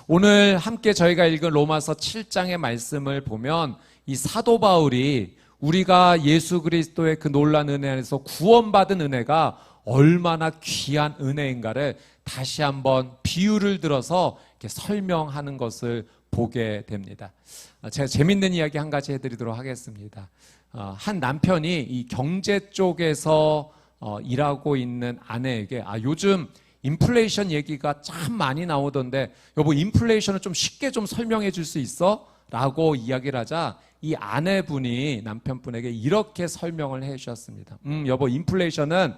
오늘 함께 저희가 읽은 로마서 7장의 말씀을 보면 이 사도 바울이 우리가 예수 그리스도의 그 놀라운 은혜 안에서 구원받은 은혜가 얼마나 귀한 은혜인가를 다시 한번 비유를 들어서 이렇게 설명하는 것을 보게 됩니다. 제가 재밌는 이야기 한 가지 해드리도록 하겠습니다. 한 남편이 이 경제 쪽에서 일하고 있는 아내에게 요즘 인플레이션 얘기가 참 많이 나오던데 여보 인플레이션을 좀 쉽게 좀 설명해 줄 수 있어? 라고 이야기를 하자 이 아내분이 남편분에게 이렇게 설명을 해 주셨습니다. 여보 인플레이션은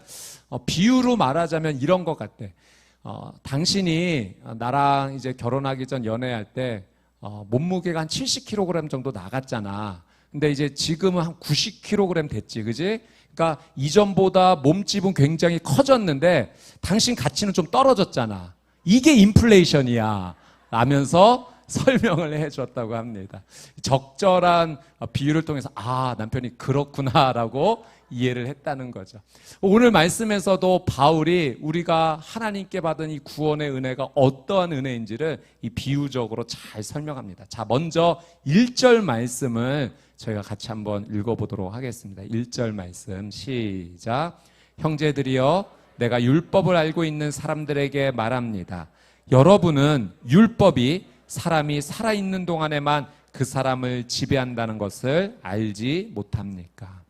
비유로 말하자면 이런 것 같대. 당신이 나랑 이제 결혼하기 전 연애할 때 몸무게가 한 70kg 정도 나갔잖아. 근데 이제 지금은 한 90kg 됐지, 그지? 그러니까 이전보다 몸집은 굉장히 커졌는데 당신 가치는 좀 떨어졌잖아. 이게 인플레이션이야. 라면서 설명을 해줬다고 합니다. 적절한 비유를 통해서 남편이 그렇구나라고 이해를 했다는 거죠. 오늘 말씀에서도 바울이 우리가 하나님께 받은 이 구원의 은혜가 어떠한 은혜인지를 이 비유적으로 잘 설명합니다. 자, 먼저 1절 말씀을 저희가 같이 한번 읽어보도록 하겠습니다. 1절 말씀 시작. 형제들이여 내가 율법을 알고 있는 사람들에게 말합니다. 여러분은 율법이 사람이 살아있는 동안에만 그 사람을 지배한다는 것을 알지 못합니까?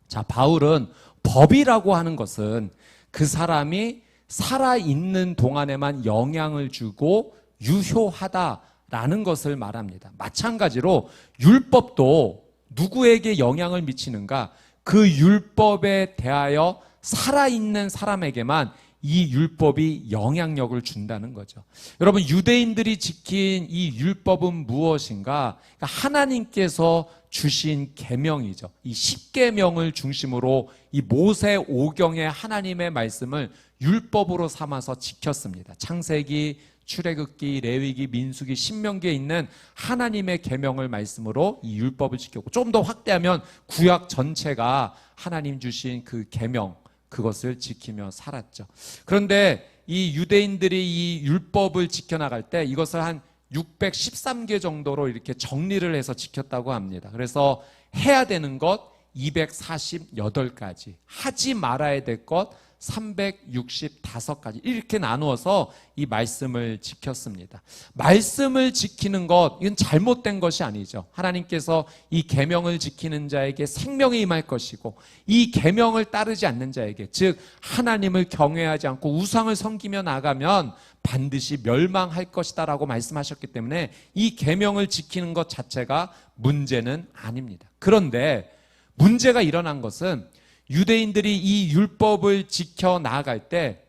자, 바울은 법이라고 하는 것은 그 사람이 살아있는 동안에만 영향을 주고 유효하다라는 것을 말합니다. 마찬가지로 율법도 누구에게 영향을 미치는가? 그 율법에 대하여 살아있는 사람에게만 이 율법이 영향력을 준다는 거죠. 여러분, 유대인들이 지킨 이 율법은 무엇인가? 그러니까 하나님께서 주신 계명이죠. 이 10계명을 중심으로 이 모세 오경의 하나님의 말씀을 율법으로 삼아서 지켰습니다. 창세기, 출애굽기, 레위기, 민수기, 신명기에 있는 하나님의 계명을 말씀으로 이 율법을 지켰고, 좀 더 확대하면 구약 전체가 하나님 주신 그 계명, 그것을 지키며 살았죠. 그런데 이 유대인들이 이 율법을 지켜나갈 때 이것을 한 613개 정도로 이렇게 정리를 해서 지켰다고 합니다. 그래서 해야 되는 것 248가지, 하지 말아야 될 것 365가지 이렇게 나누어서 이 말씀을 지켰습니다. 말씀을 지키는 것, 이건 잘못된 것이 아니죠. 하나님께서 이 계명을 지키는 자에게 생명이 임할 것이고 이 계명을 따르지 않는 자에게, 즉 하나님을 경외하지 않고 우상을 섬기며 나가면 반드시 멸망할 것이다 라고 말씀하셨기 때문에 이 계명을 지키는 것 자체가 문제는 아닙니다. 그런데 문제가 일어난 것은 유대인들이 이 율법을 지켜 나아갈 때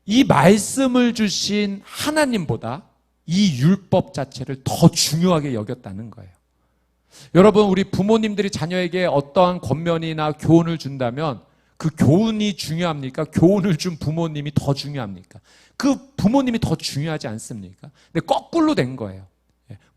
이 말씀을 주신 하나님보다 이 율법 자체를 더 중요하게 여겼다는 거예요. 여러분, 우리 부모님들이 자녀에게 어떠한 권면이나 교훈을 준다면 그 교훈이 중요합니까? 교훈을 준 부모님이 더 중요합니까? 그 부모님이 더 중요하지 않습니까? 근데 거꾸로 된 거예요.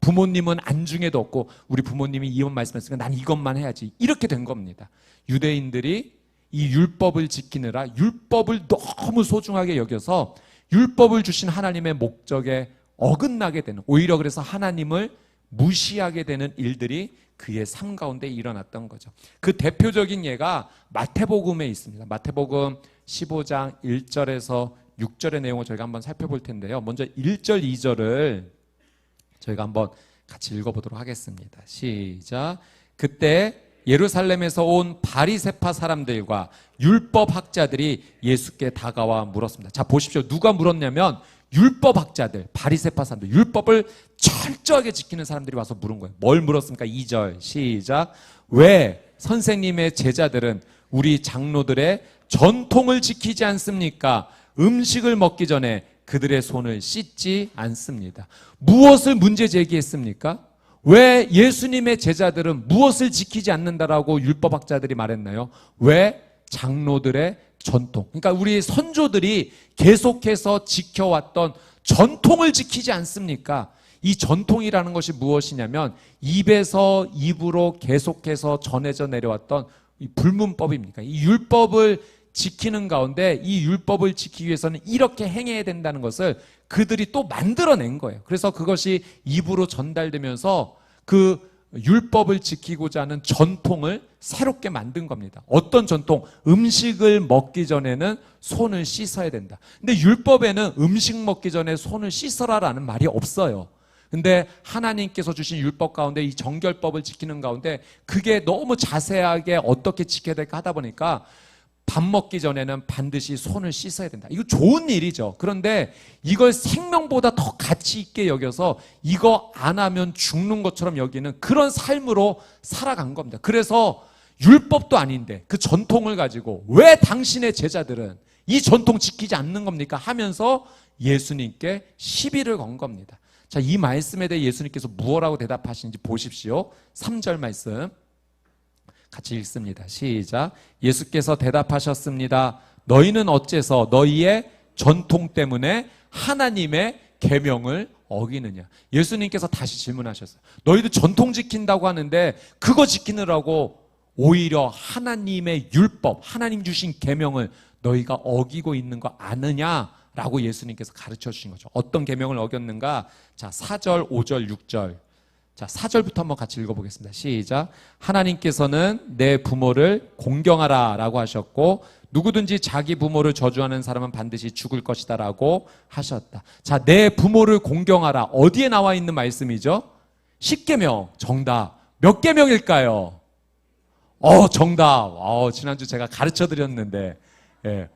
부모님은 안중에도 없고 우리 부모님이 이런 말씀했으니까 난 이것만 해야지, 이렇게 된 겁니다. 유대인들이 이 율법을 지키느라 율법을 너무 소중하게 여겨서 율법을 주신 하나님의 목적에 어긋나게 되는, 오히려 그래서 하나님을 무시하게 되는 일들이 그의 삶 가운데 일어났던 거죠. 그 대표적인 예가 마태복음에 있습니다. 마태복음 15장 1절에서 6절의 내용을 저희가 한번 살펴볼 텐데요. 먼저 1절, 2절을 저희가 한번 같이 읽어보도록 하겠습니다. 시작. 그때 예루살렘에서 온 바리새파 사람들과 율법학자들이 예수께 다가와 물었습니다. 자, 보십시오. 누가 물었냐면 율법학자들, 바리새파 사람들, 율법을 철저하게 지키는 사람들이 와서 물은 거예요. 뭘 물었습니까? 2절 시작. 왜 선생님의 제자들은 우리 장로들의 전통을 지키지 않습니까? 음식을 먹기 전에 그들의 손을 씻지 않습니다. 무엇을 문제 제기했습니까? 왜 예수님의 제자들은 무엇을 지키지 않는다라고 율법학자들이 말했나요? 왜 장로들의 전통, 그러니까 우리 선조들이 계속해서 지켜왔던 전통을 지키지 않습니까? 이 전통이라는 것이 무엇이냐면 입에서 입으로 계속해서 전해져 내려왔던 이 불문법입니까? 이 율법을 지키는 가운데 이 율법을 지키기 위해서는 이렇게 행해야 된다는 것을 그들이 또 만들어낸 거예요. 그래서 그것이 입으로 전달되면서 그 율법을 지키고자 하는 전통을 새롭게 만든 겁니다. 어떤 전통? 음식을 먹기 전에는 손을 씻어야 된다. 근데 율법에는 음식 먹기 전에 손을 씻어라라는 말이 없어요. 근데 하나님께서 주신 율법 가운데 이 정결법을 지키는 가운데 그게 너무 자세하게 어떻게 지켜야 될까 하다 보니까 밥 먹기 전에는 반드시 손을 씻어야 된다. 이거 좋은 일이죠. 그런데 이걸 생명보다 더 가치 있게 여겨서 이거 안 하면 죽는 것처럼 여기는 그런 삶으로 살아간 겁니다. 그래서 율법도 아닌데 그 전통을 가지고 왜 당신의 제자들은 이 전통 지키지 않는 겁니까? 하면서 예수님께 시비를 건 겁니다. 자, 이 말씀에 대해 예수님께서 무엇라고 대답하시는지 보십시오. 3절 말씀 같이 읽습니다. 시작. 예수께서 대답하셨습니다. 너희는 어째서 너희의 전통 때문에 하나님의 계명을 어기느냐. 예수님께서 다시 질문하셨어요. 너희도 전통 지킨다고 하는데 그거 지키느라고 오히려 하나님의 율법, 하나님 주신 계명을 너희가 어기고 있는 거 아느냐라고 예수님께서 가르쳐 주신 거죠. 어떤 계명을 어겼는가? 자, 4절, 5절, 6절. 자, 4절부터 한번 같이 읽어보겠습니다. 시작. 하나님께서는 내 부모를 공경하라 라고 하셨고 누구든지 자기 부모를 저주하는 사람은 반드시 죽을 것이다 라고 하셨다. 자, 내 부모를 공경하라. 어디에 나와 있는 말씀이죠? 10계명. 정답. 몇 계명일까요? 정답. 지난주 제가 가르쳐 드렸는데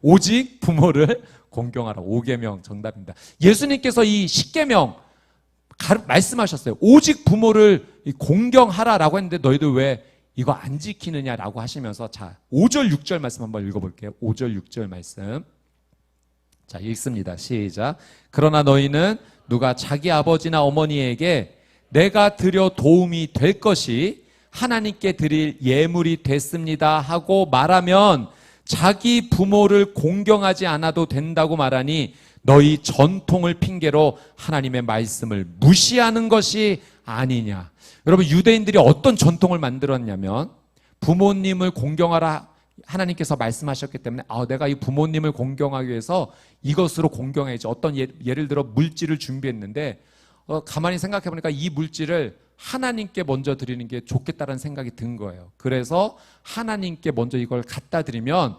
오직 부모를 공경하라. 5계명 정답입니다. 예수님께서 이 10계명 말씀하셨어요. 오직 부모를 공경하라라고 했는데 너희들 왜 이거 안 지키느냐라고 하시면서 자, 5절 6절 말씀 한번 읽어볼게요. 5절 6절 말씀. 자, 읽습니다. 시작. 그러나 너희는 누가 자기 아버지나 어머니에게 내가 드려 도움이 될 것이 하나님께 드릴 예물이 됐습니다 하고 말하면 자기 부모를 공경하지 않아도 된다고 말하니 너희 전통을 핑계로 하나님의 말씀을 무시하는 것이 아니냐. 여러분, 유대인들이 어떤 전통을 만들었냐면 부모님을 공경하라 하나님께서 말씀하셨기 때문에 내가 이 부모님을 공경하기 위해서 이것으로 공경해야지. 어떤 예를 들어 물질을 준비했는데 가만히 생각해 보니까 이 물질을 하나님께 먼저 드리는 게 좋겠다는 생각이 든 거예요. 그래서 하나님께 먼저 이걸 갖다 드리면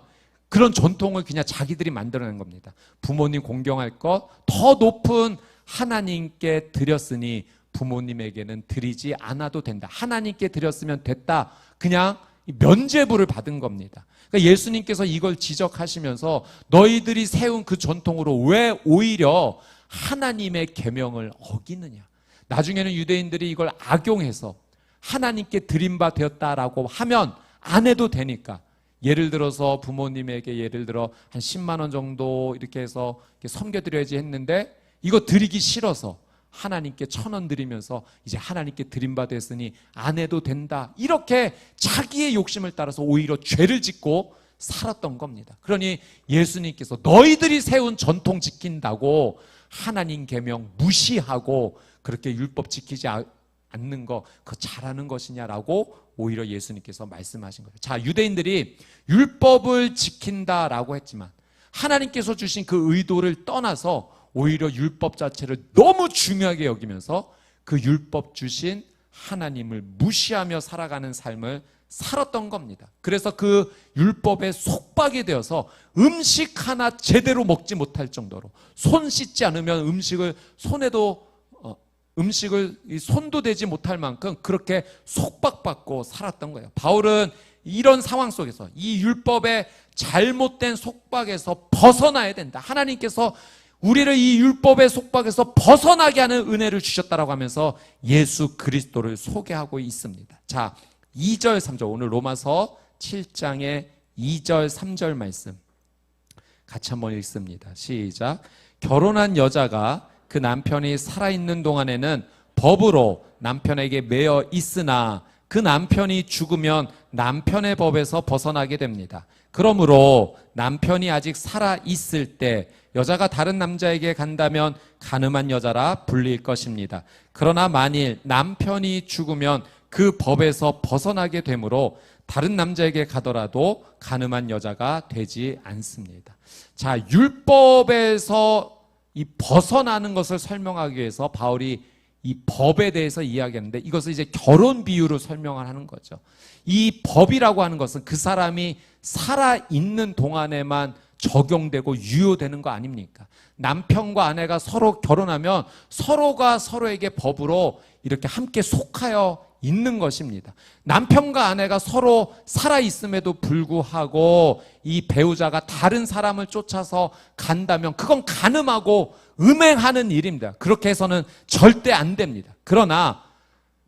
그런 전통을 그냥 자기들이 만들어낸 겁니다. 부모님 공경할 것 더 높은 하나님께 드렸으니 부모님에게는 드리지 않아도 된다. 하나님께 드렸으면 됐다. 그냥 면죄부를 받은 겁니다. 그러니까 예수님께서 이걸 지적하시면서 너희들이 세운 그 전통으로 왜 오히려 하나님의 계명을 어기느냐. 나중에는 유대인들이 이걸 악용해서 하나님께 드린 바 되었다라고 하면 안 해도 되니까 예를 들어서 부모님에게 예를 들어 한 10만 원 정도 이렇게 해서 섬겨드려야지 했는데 이거 드리기 싫어서 하나님께 1,000원 드리면서 이제 하나님께 드린 바 됐으니 안 해도 된다. 이렇게 자기의 욕심을 따라서 오히려 죄를 짓고 살았던 겁니다. 그러니 예수님께서 너희들이 세운 전통 지킨다고 하나님 계명 무시하고 그렇게 율법 지키지 않는 거 그거 잘하는 것이냐라고 오히려 예수님께서 말씀하신 거예요. 자, 유대인들이 율법을 지킨다라고 했지만 하나님께서 주신 그 의도를 떠나서 오히려 율법 자체를 너무 중요하게 여기면서 그 율법 주신 하나님을 무시하며 살아가는 삶을 살았던 겁니다. 그래서 그 율법에 속박이 되어서 음식 하나 제대로 먹지 못할 정도로 손 씻지 않으면 음식을 손도 대지 못할 만큼 그렇게 속박받고 살았던 거예요. 바울은 이런 상황 속에서 이 율법의 잘못된 속박에서 벗어나야 된다. 하나님께서 우리를 이 율법의 속박에서 벗어나게 하는 은혜를 주셨다라고 하면서 예수 그리스도를 소개하고 있습니다. 자, 2절 3절 오늘 로마서 7장의 2절 3절 말씀 같이 한번 읽습니다. 시작. 결혼한 여자가 그 남편이 살아있는 동안에는 법으로 남편에게 매여 있으나 그 남편이 죽으면 남편의 법에서 벗어나게 됩니다. 그러므로 남편이 아직 살아있을 때 여자가 다른 남자에게 간다면 간음한 여자라 불릴 것입니다. 그러나 만일 남편이 죽으면 그 법에서 벗어나게 되므로 다른 남자에게 가더라도 간음한 여자가 되지 않습니다. 자, 율법에서 이 벗어나는 것을 설명하기 위해서 바울이 이 법에 대해서 이야기하는데 이것을 이제 결혼 비유로 설명을 하는 거죠. 이 법이라고 하는 것은 그 사람이 살아있는 동안에만 적용되고 유효되는 거 아닙니까? 남편과 아내가 서로 결혼하면 서로가 서로에게 법으로 이렇게 함께 속하여 있는 것입니다. 남편과 아내가 서로 살아있음에도 불구하고 이 배우자가 다른 사람을 쫓아서 간다면 그건 간음하고 음행하는 일입니다. 그렇게 해서는 절대 안 됩니다. 그러나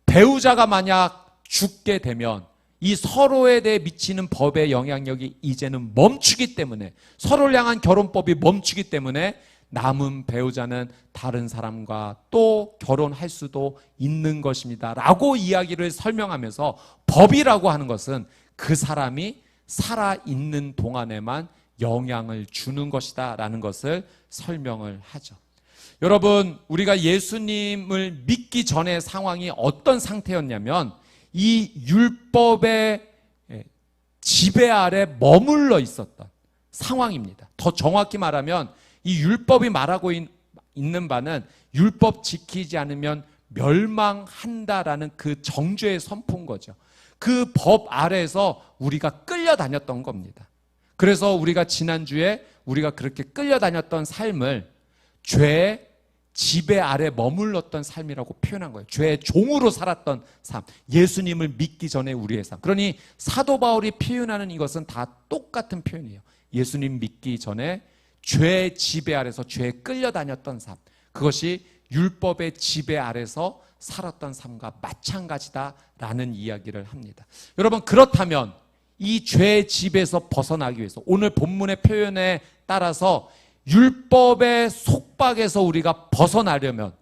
배우자가 만약 죽게 되면 이 서로에 대해 미치는 법의 영향력이 이제는 멈추기 때문에, 서로를 향한 결혼법이 멈추기 때문에 남은 배우자는 다른 사람과 또 결혼할 수도 있는 것입니다 라고 이야기를 설명하면서 법이라고 하는 것은 그 사람이 살아있는 동안에만 영향을 주는 것이다 라는 것을 설명을 하죠. 여러분, 우리가 예수님을 믿기 전의 상황이 어떤 상태였냐면 이 율법의 지배 아래 머물러 있었던 상황입니다. 더 정확히 말하면 이 율법이 말하고 있는 바는 율법 지키지 않으면 멸망한다라는 그 정죄의 선포인 거죠. 그 법 아래에서 우리가 끌려다녔던 겁니다. 그래서 우리가 지난주에 우리가 그렇게 끌려다녔던 삶을 죄의 지배 아래 머물렀던 삶이라고 표현한 거예요. 죄의 종으로 살았던 삶, 예수님을 믿기 전에 우리의 삶. 그러니 사도 바울이 표현하는 이것은 다 똑같은 표현이에요. 예수님 믿기 전에 죄의 지배 아래서 죄에 끌려다녔던 삶, 그것이 율법의 지배 아래서 살았던 삶과 마찬가지다라는 이야기를 합니다. 여러분, 그렇다면 이 죄의 지배에서 벗어나기 위해서 오늘 본문의 표현에 따라서 율법의 속박에서 우리가 벗어나려면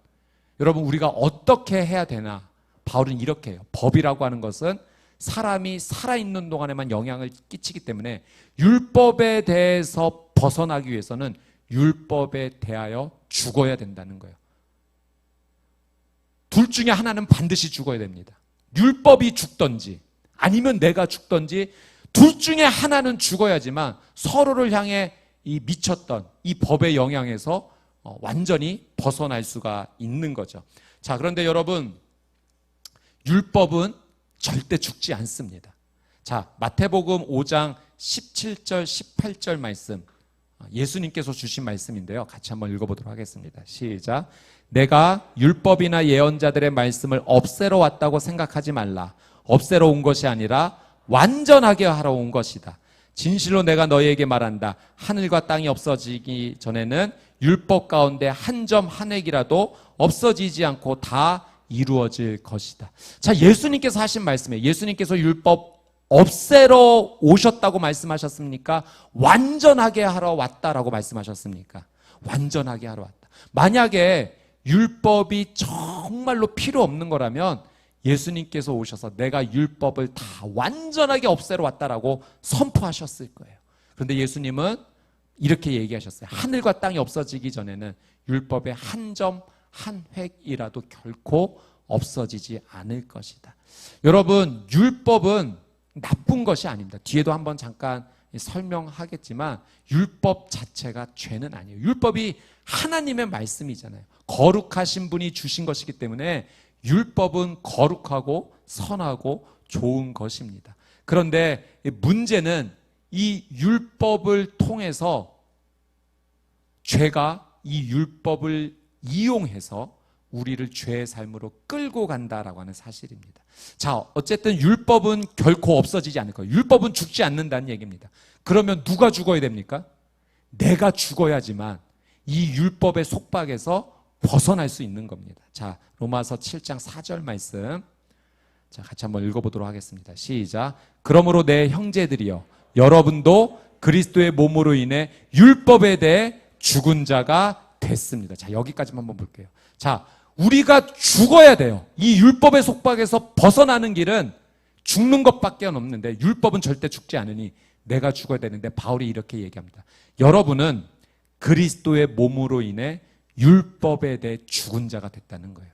여러분 우리가 어떻게 해야 되나? 바울은 이렇게 해요. 법이라고 하는 것은 사람이 살아있는 동안에만 영향을 끼치기 때문에 율법에 대해서 벗어나기 위해서는 율법에 대하여 죽어야 된다는 거예요. 둘 중에 하나는 반드시 죽어야 됩니다. 율법이 죽든지 아니면 내가 죽든지 둘 중에 하나는 죽어야지만 서로를 향해 이 미쳤던 이 법의 영향에서 완전히 벗어날 수가 있는 거죠. 자, 그런데 여러분, 율법은 절대 죽지 않습니다. 자, 마태복음 5장 17절 18절 말씀, 예수님께서 주신 말씀인데요. 같이 한번 읽어보도록 하겠습니다. 시작. 내가 율법이나 예언자들의 말씀을 없애러 왔다고 생각하지 말라. 없애러 온 것이 아니라 완전하게 하러 온 것이다. 진실로 내가 너희에게 말한다. 하늘과 땅이 없어지기 전에는 율법 가운데 한 점 한 획이라도 없어지지 않고 다 이루어질 것이다. 자, 예수님께서 하신 말씀이에요. 예수님께서 율법 없애러 오셨다고 말씀하셨습니까? 완전하게 하러 왔다라고 말씀하셨습니까? 완전하게 하러 왔다. 만약에 율법이 정말로 필요 없는 거라면 예수님께서 오셔서 내가 율법을 다 완전하게 없애러 왔다라고 선포하셨을 거예요. 그런데 예수님은 이렇게 얘기하셨어요. 하늘과 땅이 없어지기 전에는 율법의 한 점 한 획이라도 결코 없어지지 않을 것이다. 여러분, 율법은 나쁜 것이 아닙니다. 뒤에도 한번 잠깐 설명하겠지만 율법 자체가 죄는 아니에요. 율법이 하나님의 말씀이잖아요. 거룩하신 분이 주신 것이기 때문에 율법은 거룩하고 선하고 좋은 것입니다. 그런데 문제는 이 율법을 통해서 죄가 이 율법을 이용해서 우리를 죄의 삶으로 끌고 간다라고 하는 사실입니다. 자, 어쨌든 율법은 결코 없어지지 않을 거예요. 율법은 죽지 않는다는 얘기입니다. 그러면 누가 죽어야 됩니까? 내가 죽어야지만 이 율법의 속박에서 벗어날 수 있는 겁니다. 자, 로마서 7장 4절 말씀, 자, 같이 한번 읽어보도록 하겠습니다. 시작. 그러므로 내 형제들이여, 여러분도 그리스도의 몸으로 인해 율법에 대해 죽은 자가 됐습니다. 자, 여기까지만 한번 볼게요. 자, 우리가 죽어야 돼요. 이 율법의 속박에서 벗어나는 길은 죽는 것밖에 없는데 율법은 절대 죽지 않으니 내가 죽어야 되는데 바울이 이렇게 얘기합니다. 여러분은 그리스도의 몸으로 인해 율법에 대해 죽은 자가 됐다는 거예요.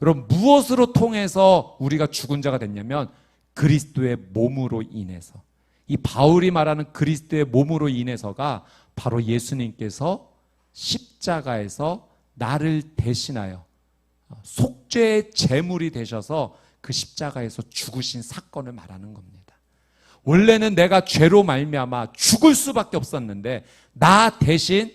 여러분, 무엇으로 통해서 우리가 죽은 자가 됐냐면 그리스도의 몸으로 인해서. 이 바울이 말하는 그리스도의 몸으로 인해서가 바로 예수님께서 십자가에서 나를 대신하여 속죄의 제물이 되셔서 그 십자가에서 죽으신 사건을 말하는 겁니다. 원래는 내가 죄로 말미암아 죽을 수밖에 없었는데 나 대신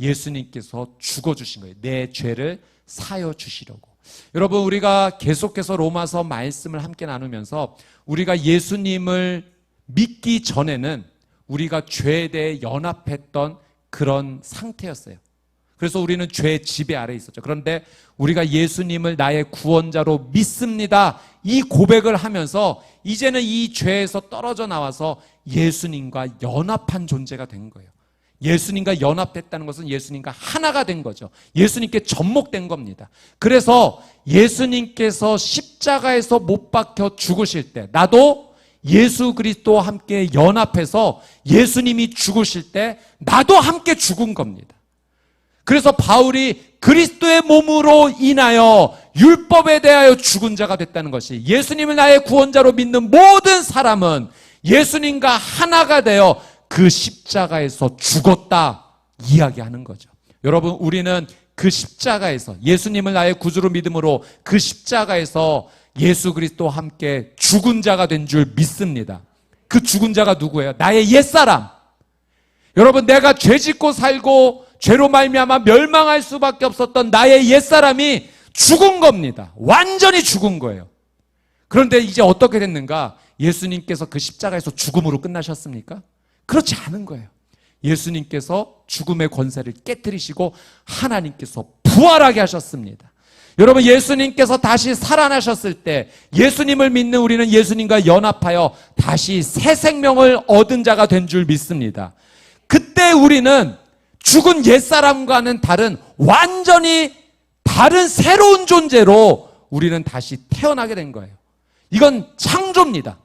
예수님께서 죽어주신 거예요. 내 죄를 사여 주시려고. 여러분, 우리가 계속해서 로마서 말씀을 함께 나누면서 우리가 예수님을 믿기 전에는 우리가 죄에 대해 연합했던 그런 상태였어요. 그래서 우리는 죄의 지배 아래에 있었죠. 그런데 우리가 예수님을 나의 구원자로 믿습니다, 이 고백을 하면서 이제는 이 죄에서 떨어져 나와서 예수님과 연합한 존재가 된 거예요. 예수님과 연합했다는 것은 예수님과 하나가 된 거죠. 예수님께 접목된 겁니다. 그래서 예수님께서 십자가에서 못 박혀 죽으실 때 나도 예수 그리스도와 함께 연합해서 예수님이 죽으실 때 나도 함께 죽은 겁니다. 그래서 바울이 그리스도의 몸으로 인하여 율법에 대하여 죽은 자가 됐다는 것이, 예수님을 나의 구원자로 믿는 모든 사람은 예수님과 하나가 되어 그 십자가에서 죽었다 이야기하는 거죠. 여러분, 우리는 그 십자가에서 예수님을 나의 구주로 믿음으로 그 십자가에서 예수 그리스도와 함께 죽은 자가 된 줄 믿습니다. 그 죽은 자가 누구예요? 나의 옛사람. 여러분, 내가 죄 짓고 살고 죄로 말미암아 멸망할 수밖에 없었던 나의 옛사람이 죽은 겁니다. 완전히 죽은 거예요. 그런데 이제 어떻게 됐는가? 예수님께서 그 십자가에서 죽음으로 끝나셨습니까? 그렇지 않은 거예요. 예수님께서 죽음의 권세를 깨뜨리시고 하나님께서 부활하게 하셨습니다. 여러분, 예수님께서 다시 살아나셨을 때 예수님을 믿는 우리는 예수님과 연합하여 다시 새 생명을 얻은 자가 된 줄 믿습니다. 그때 우리는 죽은 옛사람과는 다른 완전히 다른 새로운 존재로 우리는 다시 태어나게 된 거예요. 이건 창조입니다.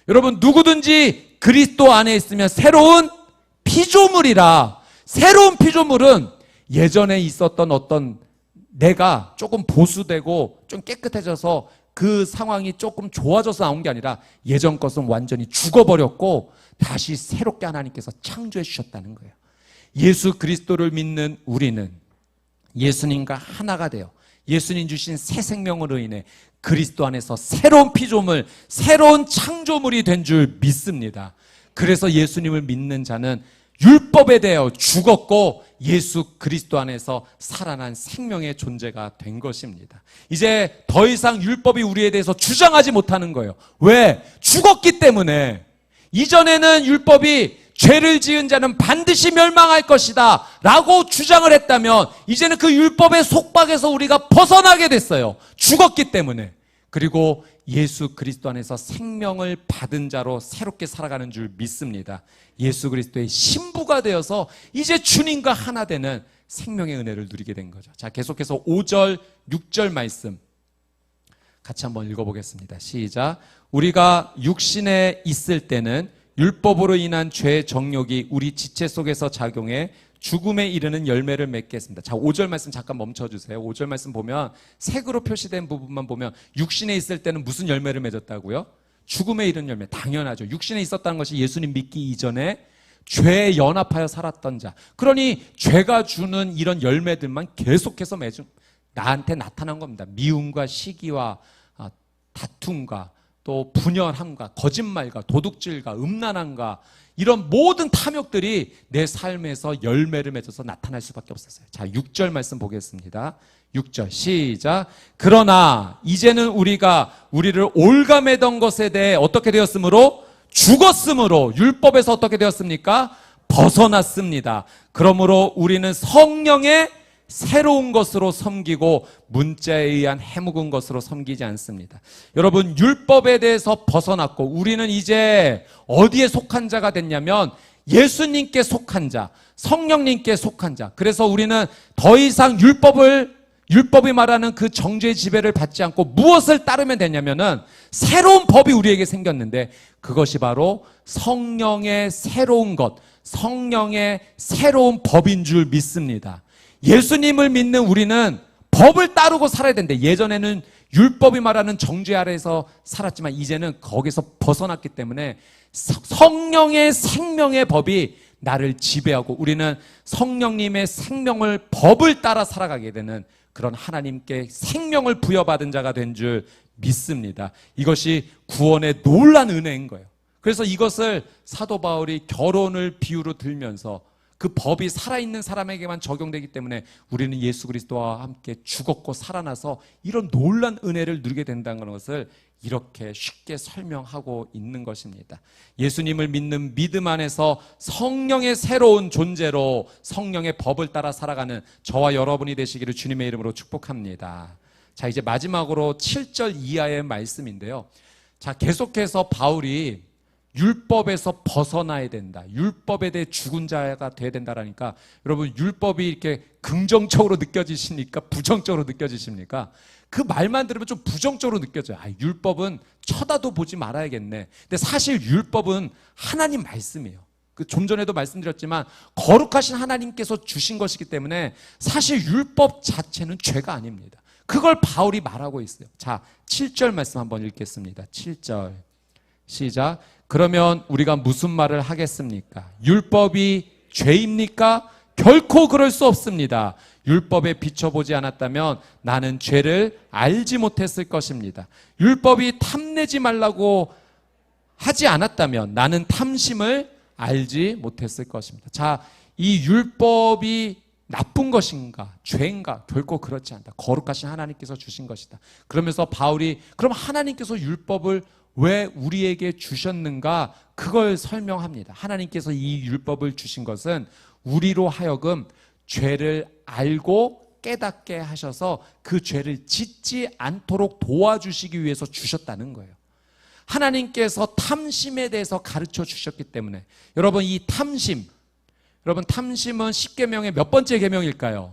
여러분, 누구든지 그리스도 안에 있으면 새로운 피조물이라. 새로운 피조물은 예전에 있었던 어떤 내가 조금 보수되고 좀 깨끗해져서 그 상황이 조금 좋아져서 나온 게 아니라 예전 것은 완전히 죽어버렸고 다시 새롭게 하나님께서 창조해 주셨다는 거예요. 예수 그리스도를 믿는 우리는 예수님과 하나가 되어 예수님 주신 새 생명으로 인해 그리스도 안에서 새로운 피조물, 새로운 창조물이 된 줄 믿습니다. 그래서 예수님을 믿는 자는 율법에 대하여 죽었고 예수 그리스도 안에서 살아난 생명의 존재가 된 것입니다. 이제 더 이상 율법이 우리에 대해서 주장하지 못하는 거예요. 왜? 죽었기 때문에. 이전에는 율법이 죄를 지은 자는 반드시 멸망할 것이다 라고 주장을 했다면 이제는 그 율법의 속박에서 우리가 벗어나게 됐어요. 죽었기 때문에. 그리고 예수 그리스도 안에서 생명을 받은 자로 새롭게 살아가는 줄 믿습니다. 예수 그리스도의 신부가 되어서 이제 주님과 하나 되는 생명의 은혜를 누리게 된 거죠. 자, 계속해서 5절, 6절 말씀 같이 한번 읽어보겠습니다. 시작. 우리가 육신에 있을 때는 율법으로 인한 죄의 정욕이 우리 지체 속에서 작용해 죽음에 이르는 열매를 맺게 했습니다. 자, 5절 말씀 잠깐 멈춰주세요. 5절 말씀 보면 색으로 표시된 부분만 보면 육신에 있을 때는 무슨 열매를 맺었다고요? 죽음에 이르는 열매. 당연하죠. 육신에 있었다는 것이 예수님 믿기 이전에 죄에 연합하여 살았던 자. 그러니 죄가 주는 이런 열매들만 계속해서 매주 나한테 나타난 겁니다. 미움과 시기와 다툼과 또 분열함과 거짓말과 도둑질과 음란함과 이런 모든 탐욕들이 내 삶에서 열매를 맺어서 나타날 수밖에 없었어요. 자, 6절 말씀 보겠습니다. 6절 시작. 그러나 이제는 우리가 우리를 올가매던 것에 대해 어떻게 되었으므로? 죽었으므로 율법에서 어떻게 되었습니까? 벗어났습니다. 그러므로 우리는 성령의 새로운 것으로 섬기고 문자에 의한 해묵은 것으로 섬기지 않습니다. 여러분, 율법에 대해서 벗어났고 우리는 이제 어디에 속한 자가 됐냐면 예수님께 속한 자, 성령님께 속한 자. 그래서 우리는 더 이상 율법이 말하는 그 정죄의 지배를 받지 않고 무엇을 따르면 되냐면은 새로운 법이 우리에게 생겼는데 그것이 바로 성령의 새로운 것, 성령의 새로운 법인 줄 믿습니다. 예수님을 믿는 우리는 법을 따르고 살아야 된대. 예전에는 율법이 말하는 정죄 아래에서 살았지만 이제는 거기서 벗어났기 때문에 성령의 생명의 법이 나를 지배하고 우리는 성령님의 생명을 법을 따라 살아가게 되는 그런 하나님께 생명을 부여받은 자가 된 줄 믿습니다. 이것이 구원의 놀라운 은혜인 거예요. 그래서 이것을 사도 바울이 결혼을 비유로 들면서 그 법이 살아있는 사람에게만 적용되기 때문에 우리는 예수 그리스도와 함께 죽었고 살아나서 이런 놀라운 은혜를 누리게 된다는 것을 이렇게 쉽게 설명하고 있는 것입니다. 예수님을 믿는 믿음 안에서 성령의 새로운 존재로 성령의 법을 따라 살아가는 저와 여러분이 되시기를 주님의 이름으로 축복합니다. 자, 이제 마지막으로 7절 이하의 말씀인데요. 자, 계속해서 바울이 율법에서 벗어나야 된다. 율법에 대해 죽은 자가 돼야 된다라니까 여러분 율법이 이렇게 긍정적으로 느껴지십니까? 부정적으로 느껴지십니까? 그 말만 들으면 좀 부정적으로 느껴져요. 율법은 쳐다도 보지 말아야겠네. 근데 사실 율법은 하나님 말씀이에요. 좀 전에도 말씀드렸지만 거룩하신 하나님께서 주신 것이기 때문에 사실 율법 자체는 죄가 아닙니다. 그걸 바울이 말하고 있어요. 자, 7절 말씀 한번 읽겠습니다. 7절 시작. 그러면 우리가 무슨 말을 하겠습니까? 율법이 죄입니까? 결코 그럴 수 없습니다. 율법에 비춰보지 않았다면 나는 죄를 알지 못했을 것입니다. 율법이 탐내지 말라고 하지 않았다면 나는 탐심을 알지 못했을 것입니다. 자, 이 율법이 나쁜 것인가? 죄인가? 결코 그렇지 않다. 거룩하신 하나님께서 주신 것이다. 그러면서 바울이 그럼 하나님께서 율법을 왜 우리에게 주셨는가? 그걸 설명합니다. 하나님께서 이 율법을 주신 것은 우리로 하여금 죄를 알고 깨닫게 하셔서 그 죄를 짓지 않도록 도와주시기 위해서 주셨다는 거예요. 하나님께서 탐심에 대해서 가르쳐 주셨기 때문에 여러분 이 탐심, 여러분 탐심은 10계명의 몇 번째 계명일까요?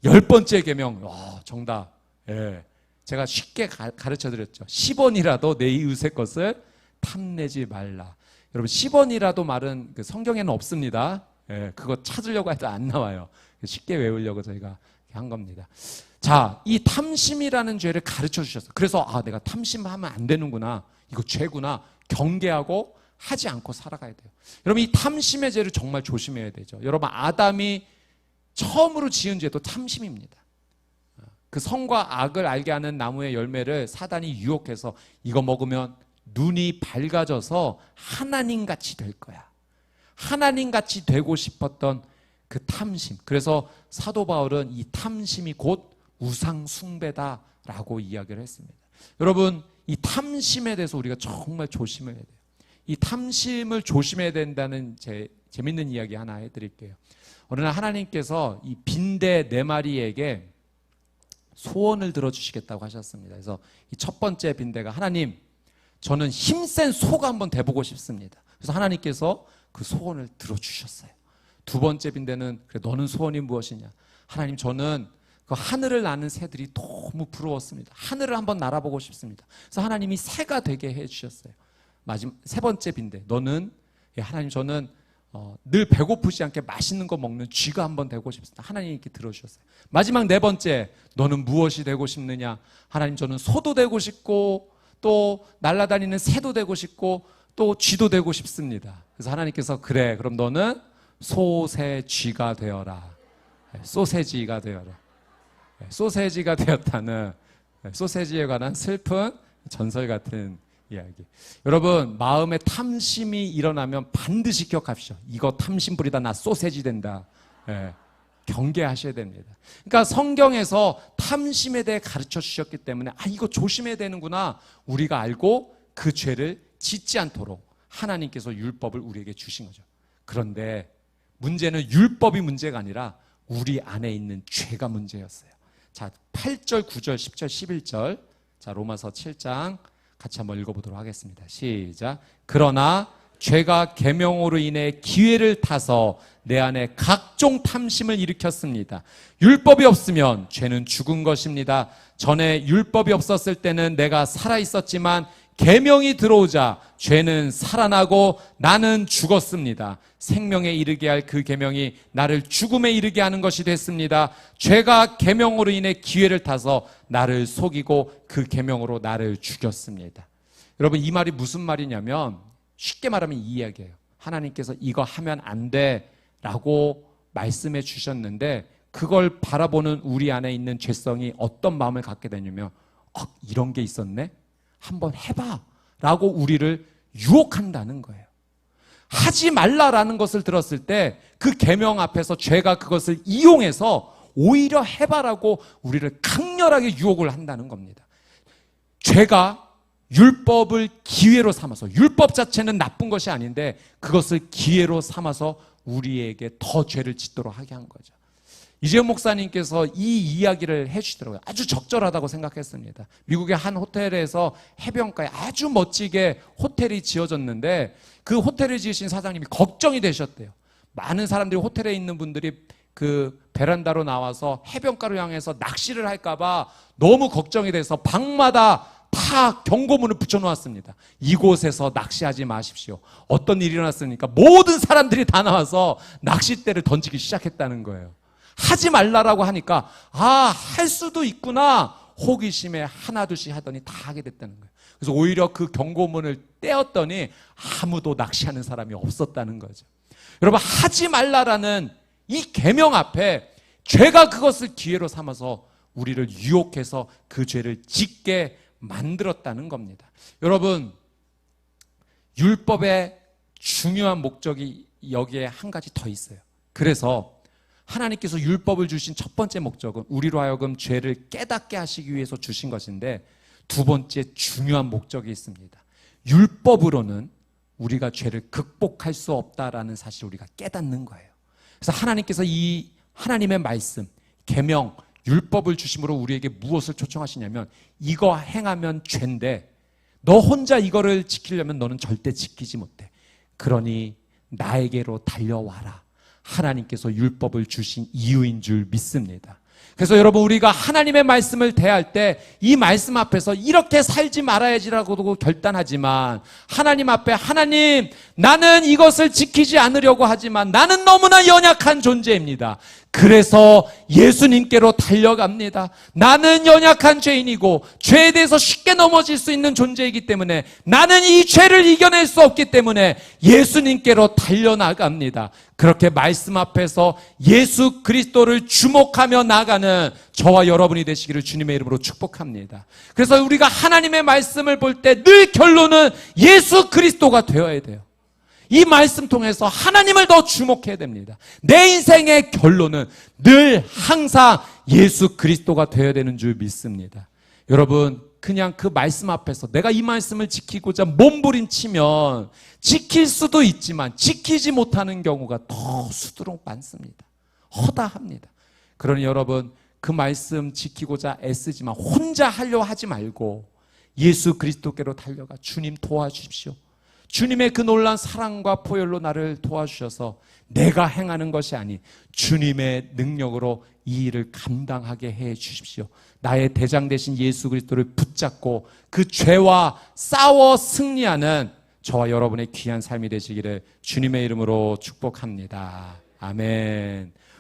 10번째 계명. 정답. 예. 제가 쉽게 가르쳐 드렸죠. 10원이라도 내 이웃의 것을 탐내지 말라. 여러분 10원이라도 말은 성경에는 없습니다. 예, 그거 찾으려고 해도 안 나와요. 쉽게 외우려고 저희가 한 겁니다. 자, 이 탐심이라는 죄를 가르쳐 주셨어요. 그래서 내가 탐심하면 안 되는구나. 이거 죄구나. 경계하고 하지 않고 살아가야 돼요. 여러분 이 탐심의 죄를 정말 조심해야 되죠. 여러분 아담이 처음으로 지은 죄도 탐심입니다. 그 선과 악을 알게 하는 나무의 열매를 사단이 유혹해서 이거 먹으면 눈이 밝아져서 하나님같이 될 거야. 하나님같이 되고 싶었던 그 탐심. 그래서 사도 바울은 이 탐심이 곧 우상 숭배다라고 이야기를 했습니다. 여러분 이 탐심에 대해서 우리가 정말 조심해야 돼요. 이 탐심을 조심해야 된다는 재밌는 이야기 하나 해드릴게요. 어느 날 하나님께서 이 빈대 4마리에게 소원을 들어주시겠다고 하셨습니다. 그래서 이 첫 번째 빈대가 하나님, 저는 힘센 소가 한번 돼보고 싶습니다. 그래서 하나님께서 그 소원을 들어주셨어요. 두 번째 빈대는 그래 너는 소원이 무엇이냐? 하나님 저는 그 하늘을 나는 새들이 너무 부러웠습니다. 하늘을 한번 날아보고 싶습니다. 그래서 하나님이 새가 되게 해주셨어요. 마지막 세 번째 빈대 너는 하나님 저는 늘 배고프지 않게 맛있는 거 먹는 쥐가 한번 되고 싶습니다. 하나님 이렇게 들어주셨어요. 마지막 4번째 너는 무엇이 되고 싶느냐? 하나님 저는 소도 되고 싶고 또 날아다니는 새도 되고 싶고 또 쥐도 되고 싶습니다. 그래서 하나님께서 그래 그럼 너는 소새쥐가 되어라. 소세지가 되어라. 소세지가 되었다는 소세지에 관한 슬픈 전설 같은 이야기. 여러분 마음에 탐심이 일어나면 반드시 기억합시다. 이거 탐심 부리다 나 소세지 된다. 경계하셔야 됩니다. 그러니까 성경에서 탐심에 대해 가르쳐 주셨기 때문에 이거 조심해야 되는구나. 우리가 알고 그 죄를 짓지 않도록 하나님께서 율법을 우리에게 주신 거죠. 그런데 문제는 율법이 문제가 아니라 우리 안에 있는 죄가 문제였어요. 자, 8절, 9절, 10절, 11절. 자, 로마서 7장 같이 한번 읽어보도록 하겠습니다. 시작. 그러나 죄가 계명으로 인해 기회를 타서 내 안에 각종 탐심을 일으켰습니다. 율법이 없으면 죄는 죽은 것입니다. 전에 율법이 없었을 때는 내가 살아 있었지만 계명이 들어오자 죄는 살아나고 나는 죽었습니다. 생명에 이르게 할 그 계명이 나를 죽음에 이르게 하는 것이 됐습니다. 죄가 계명으로 인해 기회를 타서 나를 속이고 그 계명으로 나를 죽였습니다. 여러분, 이 말이 무슨 말이냐면 쉽게 말하면 이 이야기예요. 하나님께서 이거 하면 안 돼 라고 말씀해 주셨는데 그걸 바라보는 우리 안에 있는 죄성이 어떤 마음을 갖게 되냐면 이런 게 있었네? 한번 해봐 라고 우리를 유혹한다는 거예요. 하지 말라라는 것을 들었을 때 그 계명 앞에서 죄가 그것을 이용해서 오히려 해봐라고 우리를 강렬하게 유혹을 한다는 겁니다. 죄가 율법을 기회로 삼아서, 율법 자체는 나쁜 것이 아닌데 그것을 기회로 삼아서 우리에게 더 죄를 짓도록 하게 한 거죠. 이재용 목사님께서 이 이야기를 해주시더라고요. 아주 적절하다고 생각했습니다. 미국의 한 호텔에서 해변가에 아주 멋지게 호텔이 지어졌는데 그 호텔을 지으신 사장님이 걱정이 되셨대요. 많은 사람들이 호텔에 있는 분들이 그 베란다로 나와서 해변가로 향해서 낚시를 할까봐 너무 걱정이 돼서 방마다 다 경고문을 붙여놓았습니다. 이곳에서 낚시하지 마십시오. 어떤 일이 일어났습니까? 모든 사람들이 다 나와서 낚싯대를 던지기 시작했다는 거예요. 하지 말라라고 하니까 할 수도 있구나 호기심에 하나둘씩 하더니 다 하게 됐다는 거예요. 그래서 오히려 그 경고문을 떼었더니 아무도 낚시하는 사람이 없었다는 거죠. 여러분, 하지 말라라는 이 계명 앞에 죄가 그것을 기회로 삼아서 우리를 유혹해서 그 죄를 짓게 만들었다는 겁니다. 여러분, 율법의 중요한 목적이 여기에 한 가지 더 있어요. 그래서 하나님께서 율법을 주신 첫 번째 목적은 우리로 하여금 죄를 깨닫게 하시기 위해서 주신 것인데 두 번째 중요한 목적이 있습니다. 율법으로는 우리가 죄를 극복할 수 없다라는 사실을 우리가 깨닫는 거예요. 그래서 하나님께서 이 하나님의 말씀, 계명, 율법을 주심으로 우리에게 무엇을 초청하시냐면 이거 행하면 죄인데 너 혼자 이거를 지키려면 너는 절대 지키지 못해. 그러니 나에게로 달려와라. 하나님께서 율법을 주신 이유인 줄 믿습니다. 그래서 여러분, 우리가 하나님의 말씀을 대할 때 이 말씀 앞에서 이렇게 살지 말아야지라고 결단하지만 하나님 앞에 하나님, 나는 이것을 지키지 않으려고 하지만 나는 너무나 연약한 존재입니다. 그래서 예수님께로 달려갑니다. 나는 연약한 죄인이고 죄에 대해서 쉽게 넘어질 수 있는 존재이기 때문에 나는 이 죄를 이겨낼 수 없기 때문에 예수님께로 달려나갑니다. 그렇게 말씀 앞에서 예수 그리스도를 주목하며 나가는 저와 여러분이 되시기를 주님의 이름으로 축복합니다. 그래서 우리가 하나님의 말씀을 볼 때 늘 결론은 예수 그리스도가 되어야 돼요. 이 말씀 통해서 하나님을 더 주목해야 됩니다. 내 인생의 결론은 늘 항상 예수 그리스도가 되어야 되는 줄 믿습니다. 여러분, 그냥 그 말씀 앞에서 내가 이 말씀을 지키고자 몸부림치면 지킬 수도 있지만 지키지 못하는 경우가 더 수두룩 많습니다. 허다합니다. 그러니 여러분, 그 말씀 지키고자 애쓰지만 혼자 하려 하지 말고 예수 그리스도께로 달려가 주님 도와주십시오. 주님의 그 놀라운 사랑과 포열로 나를 도와주셔서 내가 행하는 것이 아닌 주님의 능력으로 이 일을 감당하게 해 주십시오. 나의 대장 되신 예수 그리스도를 붙잡고 그 죄와 싸워 승리하는 저와 여러분의 귀한 삶이 되시기를 주님의 이름으로 축복합니다. 아멘.